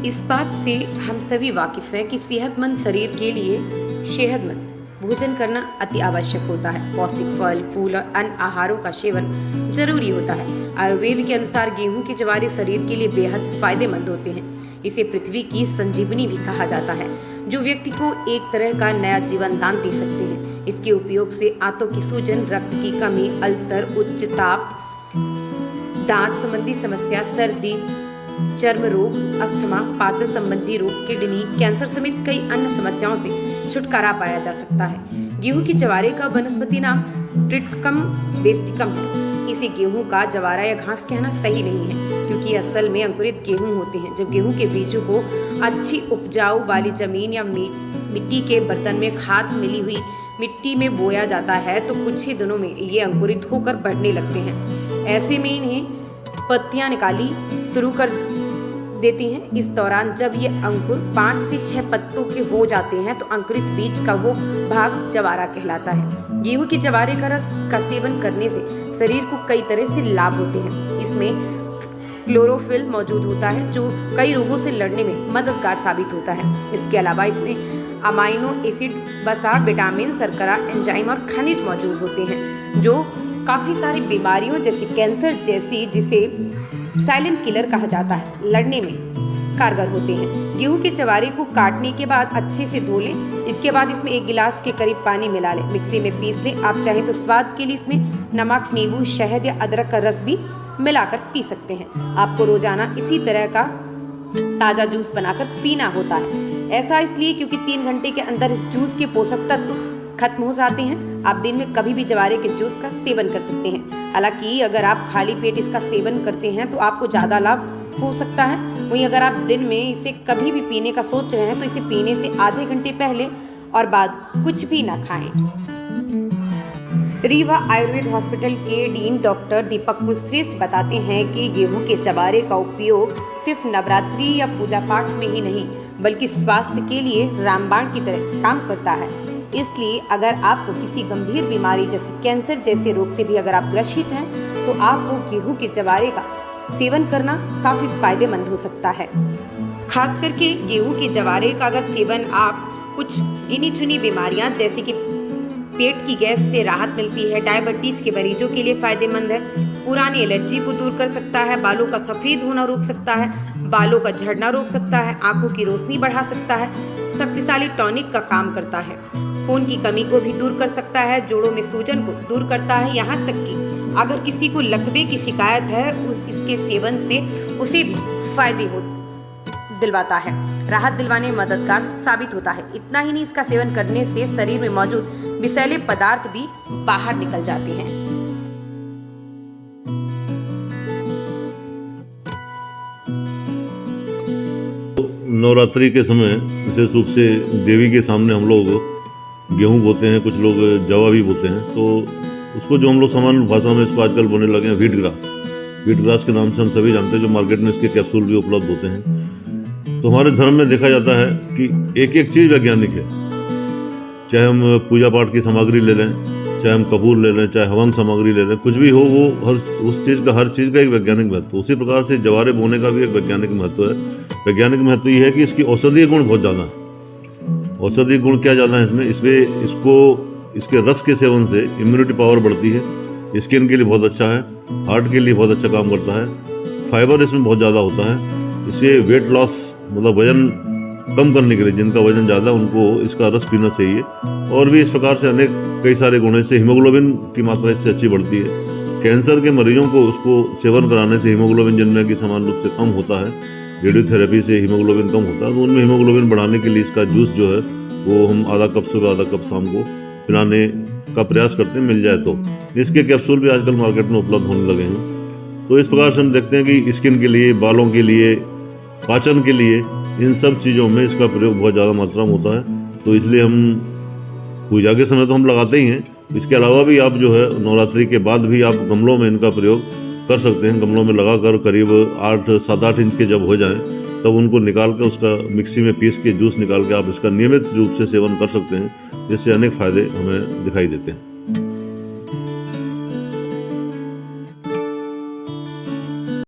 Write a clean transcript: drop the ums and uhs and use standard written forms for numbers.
इस बात से हम सभी वाकिफ हैं कि सेहतमंद शरीर के लिए सेहतमंद भोजन करना अति आवश्यक होता है। पौष्टिक फल, फूल और अन्य आहारों का सेवन जरूरी होता है। आयुर्वेद के अनुसार गेहूं के जवारे शरीर के लिए बेहद फायदेमंद होते हैं। इसे पृथ्वी की संजीवनी भी कहा जाता है, जो व्यक्ति को एक तरह का नया जीवन दान दे सकते हैं। इसके उपयोग से आंतों की सूजन, रक्त की कमी, अल्सर, उच्च ताप, दांत संबंधी समस्या, सर्दी, चर्म रोग, अस्थमा, पाचन संबंधी रोग, किडनी, कैंसर समेत कई अन्य समस्याओं से छुटकारा पाया जा सकता है। गेहूं की जवारे का वनस्पति नाम ट्रिटिकम वेस्टिकम है। इसे गेहूं का जवारा या घास कहना सही नहीं है, क्योंकि असल में अंकुरित गेहूं होते हैं। जब गेहूं के बीजों को अच्छी उपजाऊ वाली जमीन या मिट्टी के बर्तन में खाद मिली हुई मिट्टी में बोया जाता है तो कुछ ही दिनों में ये अंकुरित होकर बढ़ने लगते हैं। ऐसे में इन्हें पत्तियां निकाली शुरू कर देती हैं। इस दौरान जब ये अंकुर 5 से 6 पत्तों के हो जाते हैं तो अंकुरित बीज का वो भाग जवारा कहलाता है। गेहूं के जवारे का रस का सेवन करने से शरीर को कई तरह से लाभ होते हैं। इसमें क्लोरोफिल मौजूद होता है, जो कई रोगों से लड़ने में मददगार साबित होता है। इसके अलावा इसमें अमाइनो एसिड, वसा, विटामिन, शर्करा, एंजाइम और खनिज मौजूद होते हैं, जो काफी सारी बीमारियों जैसे कैंसर जैसी, जिसे साइलेंट किलर कहा जाता है, लड़ने में कारगर होते हैं। गेहूं के जवारे को काटने के बाद अच्छे से धो लें। इसके बाद इसमें 1 गिलास के करीब पानी मिला लें, मिक्सी में पीस लें। आप चाहें तो स्वाद के लिए इसमें नमक, नींबू, शहद या अदरक का रस भी मिलाकर पी सकते हैं। आपको रोजाना इसी तरह का ताजा जूस बनाकर पीना होता है। ऐसा इसलिए क्योंकि 3 घंटे के अंदर इस जूस के पोषक तत्व खत्म हो जाते हैं। आप दिन में कभी भी जवारे के जूस का सेवन कर सकते हैं। हालांकि अगर आप खाली पेट इसका सेवन करते हैं तो आपको ज़्यादा लाभ हो सकता है। वहीं अगर आप दिन में इसे कभी भी पीने का सोच रहे हैं तो इसे पीने से आधे घंटे पहले और बाद कुछ भी ना खाएं। रीवा आयुर्वेद हॉस्पिटल के डीन डॉक्टर दीपक कुशरेष्ठ बताते हैं कि गेहूं के जवारे का उपयोग सिर्फ नवरात्रि या पूजा पाठ में ही नहीं, बल्कि स्वास्थ्य के लिए रामबाण की तरह काम करता है। इसलिए अगर आपको किसी गंभीर बीमारी जैसे कैंसर जैसे रोग से भी अगर आप ग्रसित हैं तो आपको गेहूं के जवारे का सेवन करना काफी फायदेमंद हो सकता है। खास करके गेहूं के जवारे का अगर सेवन आप कुछ गिनी चुनी बीमारियां जैसे कि पेट की गैस से राहत मिलती है, डायबिटीज के मरीजों के लिए फायदेमंद है, पुरानी एलर्जी को दूर कर सकता है, बालों का सफेद होना रोक सकता है, बालों का झड़ना रोक सकता है, आंखों की रोशनी बढ़ा सकता है, शक्तिशाली टॉनिक का काम करता है, खून की कमी को भी दूर कर सकता है, जोड़ों में सूजन को दूर करता है। यहाँ तक कि अगर किसी को लकवे की शिकायत है, इसके सेवन से उसे भी फायदे दिलवाता है, राहत दिलवाने में मददगार साबित होता है। इतना ही नहीं, इसका सेवन करने से शरीर में मौजूद विषैले पदार्थ भी बाहर निकल जाते हैं। नवरात्रि के समय विशेष रूप से देवी के सामने हम लोग गेहूं बोते हैं, कुछ लोग जवा भी बोते हैं। तो उसको जो हम लोग सामान्य भाषा में इसको आजकल बोलने लगे हैं व्हीट ग्रास के नाम से हम सभी जानते हैं, जो मार्केट में इसके कैप्सूल भी उपलब्ध होते हैं। तो हमारे धर्म में देखा जाता है कि एक एक चीज़ वैज्ञानिक है। चाहे हम पूजा पाठ की सामग्री ले लें, चाहे हम कपूर ले लें, चाहे हवन सामग्री ले लें, कुछ भी हो वो हर चीज़ का एक वैज्ञानिक महत्व। उसी प्रकार से जवारे बोने का भी एक वैज्ञानिक महत्व है। वैज्ञानिक महत्व ये है कि इसकी औषधीय गुण बहुत ज़्यादा है। औषधीय गुण क्या ज़्यादा है इसमें इसके रस के सेवन से इम्यूनिटी पावर बढ़ती है, स्किन के लिए बहुत अच्छा है, हार्ट के लिए बहुत अच्छा काम करता है, फाइबर इसमें बहुत ज़्यादा होता है। इससे वेट लॉस मतलब वजन कम करने के लिए, जिनका वजन ज़्यादा उनको इसका रस पीना चाहिए। और भी इस प्रकार से कई सारे गुण। इससे हीमोग्लोबिन की मात्रा इससे अच्छी बढ़ती है। कैंसर के मरीजों को उसको सेवन कराने से हीमोग्लोबिन जिनमें कि सामान्य रूप से कम होता है, रेडियोथेरेपी से हीमोग्लोबिन कम होता है, तो उनमें हीमोग्लोबिन बढ़ाने के लिए इसका जूस जो है वो हम आधा कप सुबह आधा कप शाम को पिलाने का प्रयास करते हैं, मिल जाए तो। इसके कैप्सूल भी आजकल मार्केट में उपलब्ध होने लगे हैं। तो इस प्रकार से हम देखते हैं कि स्किन के लिए, बालों के लिए, पाचन के लिए, इन सब चीज़ों में इसका प्रयोग बहुत ज़्यादा मात्रा में होता है। तो इसलिए हम पूजा के समय तो हम लगाते ही हैं। इसके अलावा भी आप जो है नवरात्रि के बाद भी आप गमलों में इनका प्रयोग कर सकते हैं। गमलों में लगाकर करीब 7-8 इंच के जब हो जाएं तब उनको निकाल कर उसका मिक्सी में पीस के जूस निकाल के आप इसका नियमित रूप से सेवन कर सकते हैं, जिससे अनेक फायदे हमें दिखाई देते हैं।